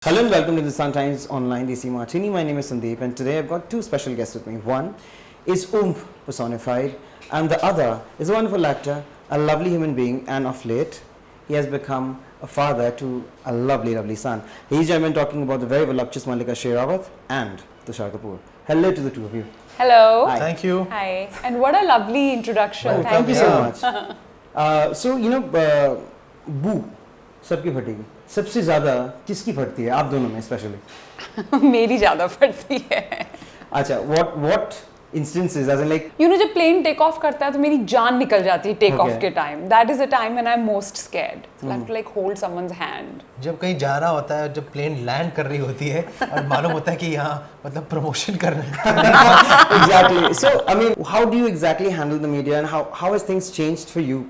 Hello and welcome to the Sun Times Online DC Martini. My name is Sandeep and today I've got two special guests with me. One is personified and the other is a wonderful actor, a lovely human being, and of late he has become a father to a lovely son. He's gentlemen talking about the very voluptuous Mallika Sherawat and Tusshar Kapoor. Hello to the two of you. Hello. Hi. Thank you. Hi. And what a lovely introduction. Thank you so much. Boo सबकी फटेगी सबसे ज़्यादा किसकी फटती है आप दोनों में specially मेरी ज़्यादा फटती है अच्छा what instances as in like जब प्लेन टेक ऑफ करता है तो मेरी जान निकल जाती है टेक ऑफ के time that is a time when I am most scared I have to like hold someone's hand जब कहीं जा रहा होता है जब प्लेन लैंड कर रही होती है और मालूम होता है कि यहाँ मतलब प्रमोशन कर रहे हैं exactly so I mean how do you exactly handle the media and how has things changed for you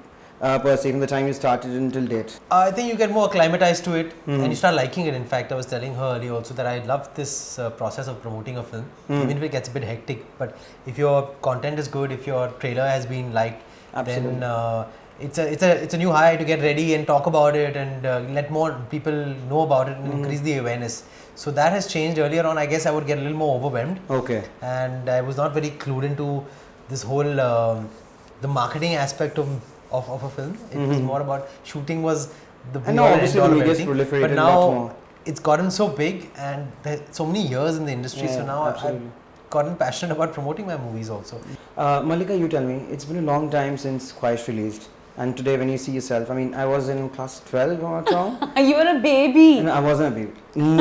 per se from the time you started until date? I think you get more acclimatized to it and you start liking it. In fact, I was telling her earlier also that I love this process of promoting a film, even if it gets a bit hectic. But if your content is good, if your trailer has been liked, then it's a new high to get ready and talk about it and let more people know about it and increase the awareness. So that has changed. Earlier on, I guess I would get a little more overwhelmed. Okay. And I was not very clued into this whole the marketing aspect of a film. It was more about shooting was the I know obviously the media is proliferated, but now it's gotten so big and there's so many years in the industry. Yeah, so now I've gotten passionate about promoting my movies also. Mallika, you tell me, it's been a long time since Khwahish released, and today when you see yourself, I mean, I was in class 12, if I'm not wrong. You were a baby. No, I wasn't a baby.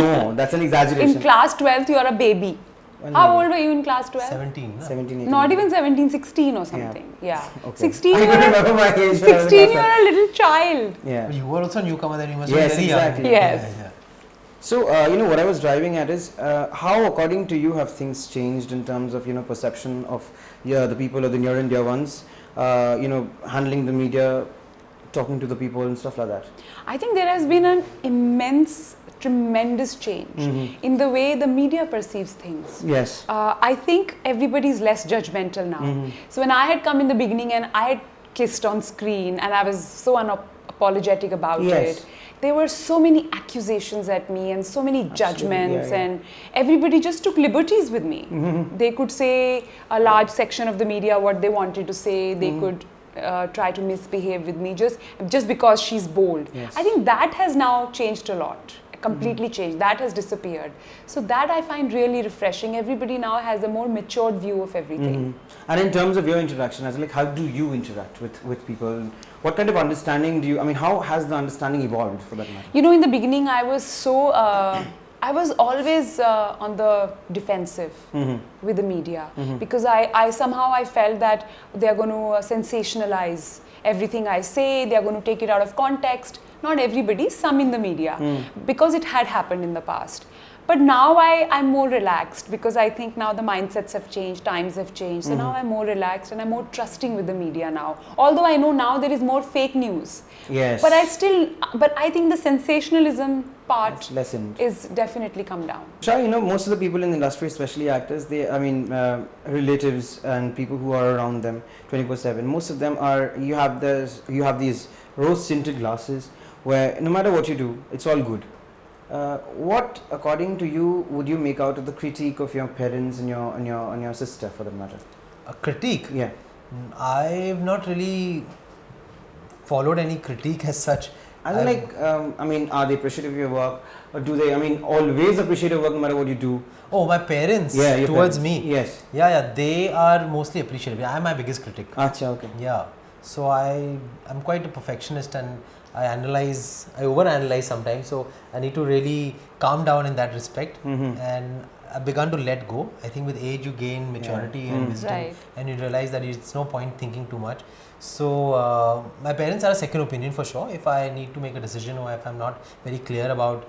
No, that's an exaggeration. In class 12th, you are a baby. Well, How maybe. old were you in class 12? 17. No? 17, 18. Not even 17, 16 or something. Yeah. Okay. 16, I you don't were remember my age. 16, you were a little child. Yeah. But you were also a newcomer then, you must Yes, be very exactly. young. Yes. Yeah. So, what I was driving at is, how according to you have things changed in terms of, perception of the people or the near and dear ones, handling the media, talking to the people and stuff like that? I think there has been an tremendous change in the way the media perceives things. Yes. I think everybody is less judgmental now. So when I had come in the beginning and I had kissed on screen and I was so unapologetic about it, there were so many accusations at me and so many judgments, and everybody just took liberties with me. They could say a large section of the media what they wanted to say. They could try to misbehave with me just because she's bold. Yes. I think that has now changed a lot. Completely changed. That has disappeared. So that I find really refreshing. Everybody now has a more matured view of everything. And in terms of your interaction, as like how do you interact with people? What kind of understanding do you? I mean, how has the understanding evolved for that matter? In the beginning, I was so. I was always on the defensive with the media because I somehow I felt that they are going to sensationalize everything I say. They are going to take it out of context. Not everybody, some in the media, because it had happened in the past. But now I'm more relaxed because I think now the mindsets have changed, times have changed. So now I'm more relaxed and I'm more trusting with the media now. Although I know now there is more fake news. Yes. But I think the sensationalism part is definitely come down. Sure, most of the people in the industry, especially actors, relatives and people who are around them 24/7. Most of them are, you have these rose-tinted glasses where no matter what you do, it's all good. What, according to you, would you make out of the critique of your parents and your sister, for that matter? A critique? Yeah. I've not really followed any critique as such. Are they appreciative of your work, or do they? I mean, always appreciate your work no matter what you do. Oh, my parents towards me. Yes. Yeah, they are mostly appreciative. I am my biggest critic. Acha, okay. Yeah. So I'm quite a perfectionist and I overanalyze sometimes. So I need to really calm down in that respect. And I've begun to let go. I think with age you gain maturity and wisdom, and you realize that it's no point thinking too much. So my parents are a second opinion for sure. If I need to make a decision or if I'm not very clear about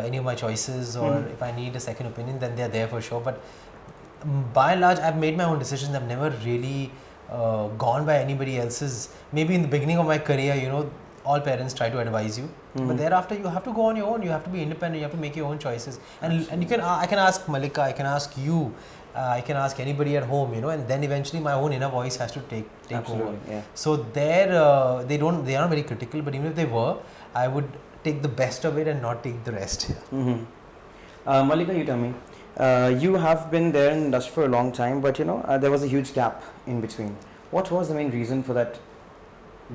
any of my choices or if I need a second opinion, then they're there for sure. But by and large, I've made my own decisions. I've never really gone by anybody else's. Maybe in the beginning of my career, all parents try to advise you, but thereafter you have to go on your own. You have to be independent. You have to make your own choices. And I can ask Mallika, I can ask you, I can ask anybody at home, and then eventually my own inner voice has to take over. Yeah. So they are not very critical, but even if they were, I would take the best of it and not take the rest. Mallika, you tell me. You have been there in industry for a long time, but there was a huge gap in between. What was the main reason for that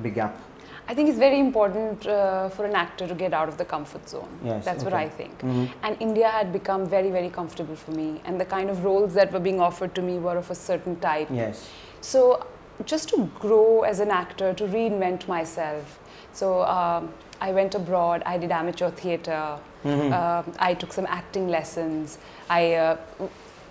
big gap? I think it's very important for an actor to get out of the comfort zone. Yes, That's what okay. I think. And India had become very, very comfortable for me, and the kind of roles that were being offered to me were of a certain type. Yes. So just to grow as an actor, to reinvent myself. So I went abroad, I did amateur theatre, I took some acting lessons, I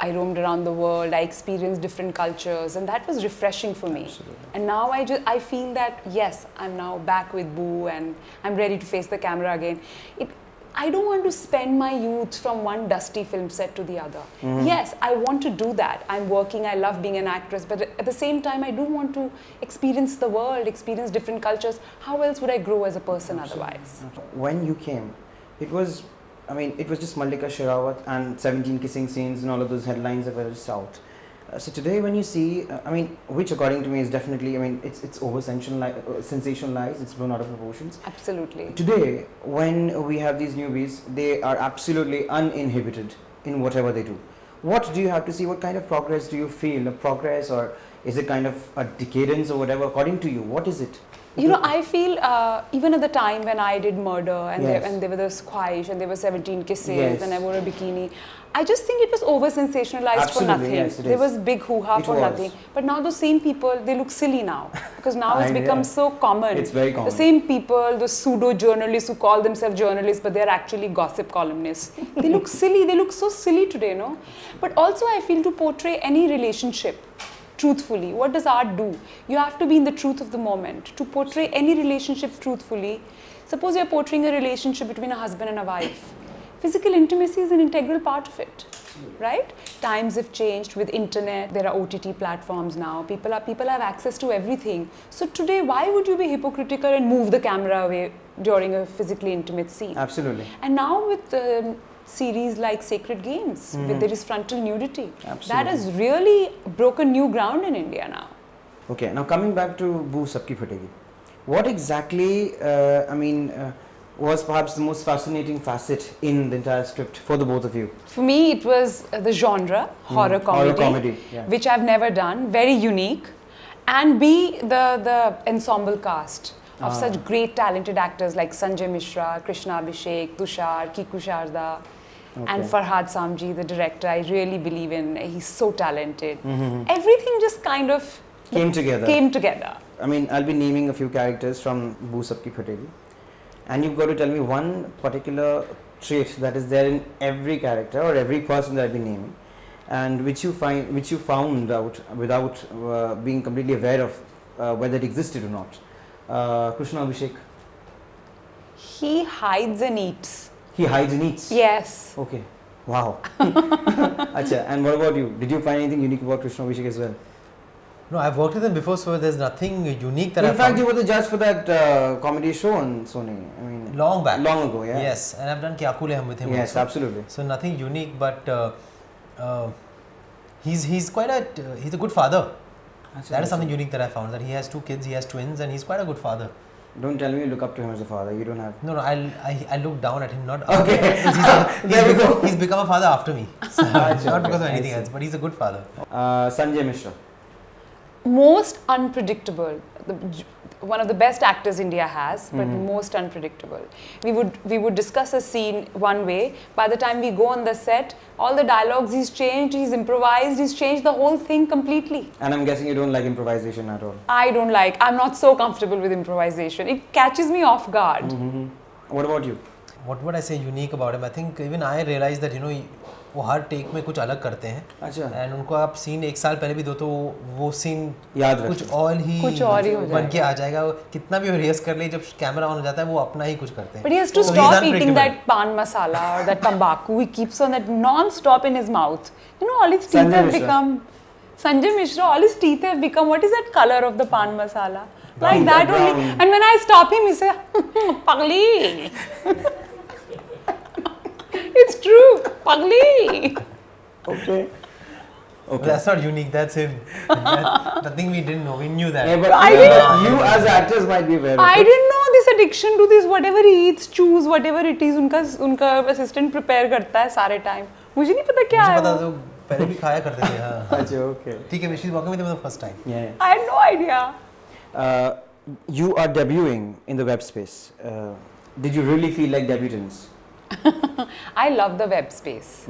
roamed around the world, I experienced different cultures, and that was refreshing for me. Absolutely. And now I feel that yes, I'm now back with Boo and I'm ready to face the camera again. I don't want to spend my youth from one dusty film set to the other. Yes, I want to do that. I'm working, I love being an actress, but at the same time, I do want to experience the world, experience different cultures. How else would I grow as a person otherwise? When you came, it was just Mallika, Sherawat and 17 kissing scenes and all of those headlines that were just out. So today when you see, which according to me is definitely, it's sensationalized, it's blown out of proportions. Absolutely. Today, when we have these newbies, they are absolutely uninhibited in whatever they do. What do you have to see? What kind of progress do you feel? A progress, or is it kind of a decadence or whatever? According to you, what is it? I feel even at the time when I did Murder and, Yes. there were the Squish and there were 17 kisses Yes. and I wore a bikini, I just think it was over sensationalized for Absolutely, nothing. yes, it There is. was big hoo-ha It for was. nothing. But now those same people, they look silly now because now it's become Yeah. so common. It's very common. The same people, those pseudo-journalists who call themselves journalists but they're actually gossip columnists. They look silly, they look so silly today, no? But also I feel to portray any relationship truthfully. What does art do? You have to be in the truth of the moment. To portray any relationship truthfully, suppose you're portraying a relationship between a husband and a wife. Physical intimacy is an integral part of it, right? Times have changed with internet. There are OTT platforms now. People have access to everything. So today, why would you be hypocritical and move the camera away during a physically intimate scene? Absolutely. And now with series like Sacred Games, where there is frontal nudity, that Absolutely. has really broken new ground in India now. Okay, now coming back to Boo Sabki Phategi. What exactly, was perhaps the most fascinating facet in the entire script for the both of you? For me, it was the genre, horror comedy, yeah. which I've never done, very unique, and B, the ensemble cast of such great talented actors like Sanjay Mishra, Krishna Abhishek, Tusshar, Kiku Sharda, and Farhad Samji, the director. I really believe in. He's so talented. Everything just kind of Came together. I'll be naming a few characters from Boo Sabki Phategi, and you've got to tell me one particular trait that is there in every character or every person that I've been naming, and which you found out without being completely aware of whether it existed or not. Krishna Abhishek. He hides and eats. He hides and eats. Yes. Okay. Wow. Acha. And what about you? Did you find anything unique about Krishna Abhishek as well? No, I've worked with him before, so there's nothing unique that In I fact, found. you were the judge for that comedy show on Sony. Long back. Long ago, yeah. Yes, and I've done Kya Kule Hum with him Yes, also. absolutely. So nothing unique, but he's a good father. That is something unique that I found, that he has 2 kids, he has twins, and he's quite a good father. Don't tell me you look up to him as a father. You don't have. No, I look down at him, not Okay. There we go. He's become a father after me, so not because of I anything see. else, but he's a good father. Sanjay Mishra. Most unpredictable. One of the best actors India has, but most unpredictable. We would discuss a scene one way. By the time we go on the set, all the dialogues he's changed, he's improvised, he's changed the whole thing completely. And I'm guessing you don't like improvisation at all. I'm not so comfortable with improvisation. It catches me off guard. What about you? What would I say unique about him? I think even I realized that वो हर take में कुछ अलग करते हैं. अच्छा. And उनको आप scene 1 साल पहले भी दो तो वो सीन याद कुछ और ही हो बन के आ जाएगा. कितना भी रिहर्स कर ले, जब कैमरा ऑन हो जाता है वो अपना ही कुछ करते हैं. But he has to stop eating that pan masala or that tobacco. He keeps on that non-stop in his mouth. All his teeth have become Sanjay Mishra. All his teeth have become, what is that color of the pan masala? Like that only. And when I stop him, he says, "Pagli." It's true, Pagli. Okay. That's not unique, that's him. That's nothing we didn't know, we knew that. Yeah, but you as actors might be aware of I it. didn't know this addiction to this whatever he eats, choose whatever it is. उनका assistant prepare करता है सारे time. मुझे नहीं पता क्या है. मुझे पता तो पहले भी खाया करते थे. हाँ. अच्छा, okay. ठीक है, she's working with him for the first time. Yeah. I had no idea. You are debuting in the web space. Did you really feel like debutants? I love the web space.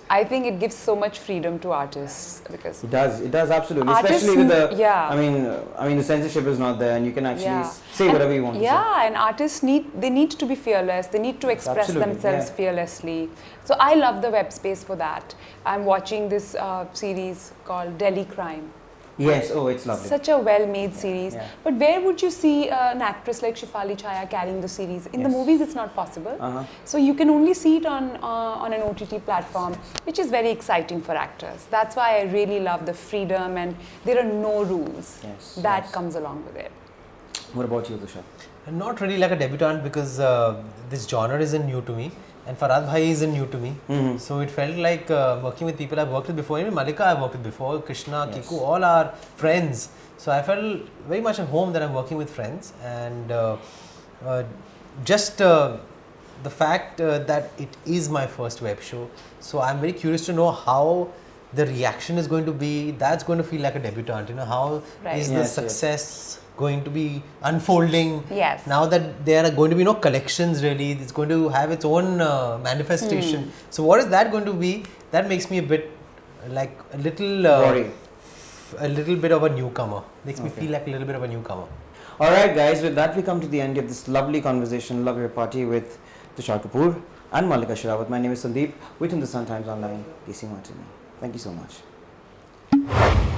I think it gives so much freedom to artists because It does absolutely, artists, especially with the. yeah. I mean, the censorship is not there, and you can actually say whatever you want. To say. Yeah, and artists need to be fearless. They need to express Absolutely, themselves fearlessly. So I love the web space for that. I'm watching this series called Delhi Crime. Yes, oh, it's lovely. Such a well-made series. Yeah. But where would you see an actress like Shefali Chaya carrying the series? In the movies, it's not possible. So you can only see it on an OTT platform, which is very exciting for actors. That's why I really love the freedom, and there are no rules that comes along with it. What about you, Tusshar? Not really like a debutant because this genre isn't new to me. And Farhad Bhai isn't new to me. So it felt like working with people I've worked with before. Even Mallika I've worked with before, Krishna, Kiku, all are friends. So I felt very much at home that I'm working with friends. And just the fact that it is my first web show. So I'm very curious to know how the reaction is going to be. That's going to feel like a debutant. You know, how is the success going to be unfolding? Yes. Now that there are going to be no collections really, it's going to have its own manifestation. So what is that going to be? That makes me a bit like a little a little bit of a newcomer. Makes me feel like a little bit of a newcomer. Alright guys, with that we come to the end of this lovely conversation, lovely party with Tusshar Kapoor and Mallika Sherawat. My name is Sandeep with Hindustan Times Online, DC Martini. Thank you so much.